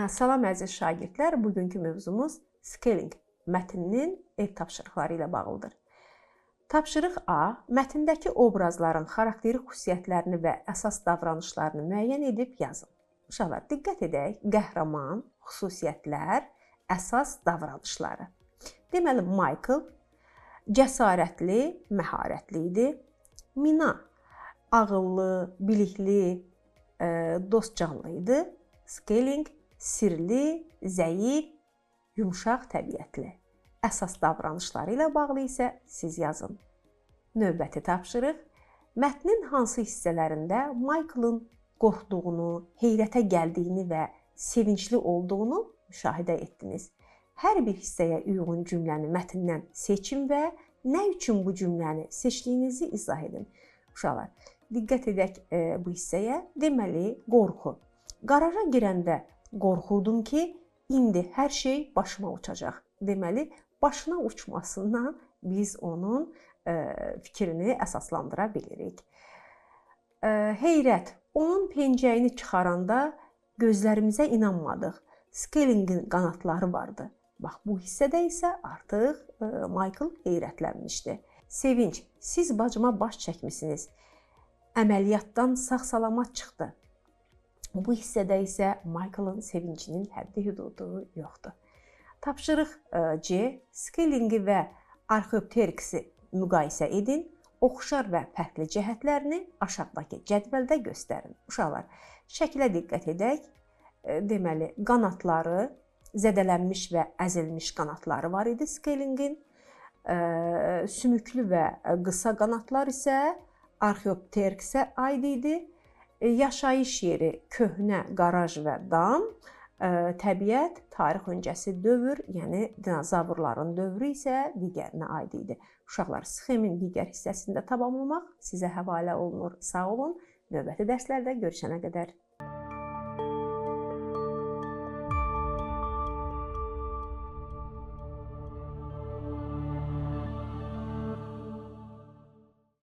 Salam əziz şagirdlər, bugünkü mövzumuz scaling mətninin ev tapşırıqları ilə bağlıdır. Tapşırıq A. Mətndəki obrazların xarakterik xüsusiyyətlərini və əsas davranışlarını müəyyən edib yazın. Uşaqlar, diqqət edək, qəhrəman, xüsusiyyətlər, əsas davranışları. Deməli, Michael cəsarətli, məharətli idi. Mina ağıllı, bilikli, dostcanlı idi. Scaling sirli, zəif, yumşaq təbiətli. Əsas davranışları ilə bağlı isə siz yazın. Növbəti tapşırıq. Mətnin hansı hissələrində Michael'ın qorxduğunu, heyrətə gəldiyini və sevincli olduğunu müşahidə etdiniz. Hər bir hissəyə uyğun cümləni mətndən seçin və nə üçün bu cümləni seçdiyinizi izah edin. Uşaqlar, diqqət edək bu hissəyə. Deməli, qorxu. Qaraja girəndə qorxurdum ki, indi hər şey başıma uçacaq. Deməli, başına uçmasından biz onun fikrini əsaslandıra bilirik. Heyrət. Onun pencəyini çıxaranda gözlərimizə inanmadıq. Scalingin qanatları vardı. Bax, bu hissədə isə artıq Michael heyrətlənmişdi. Sevinç. Siz bacıma baş çəkmisiniz. Əməliyyatdan sağ-salamat çıxdı. Bu hissədə isə Michael'ın sevincinin həddi-hüdudu yoxdur. Tapşırıq C. Scalingi və arxeopteriksi müqayisə edin. Oxşar və fərqli cəhətlərini aşağıdakı cədvəldə göstərin. Uşaqlar, şəklə diqqət edək. Deməli, qanatları, zədələnmiş və əzilmiş qanatları var idi scalingin. Sümüklü və qısa qanatlar isə arxeopteriksə aid idi. Yaşayış yeri, köhnə qaraj və dam, təbiət, tarix öncəsi dövr, yəni dinozavrların dövrü isə digərinə aid idi. Uşaqlar, sxemin digər hissəsində tamamlamaq sizə həvalə olunur. Sağ olun, növbəti dərslərdə görüşənə qədər.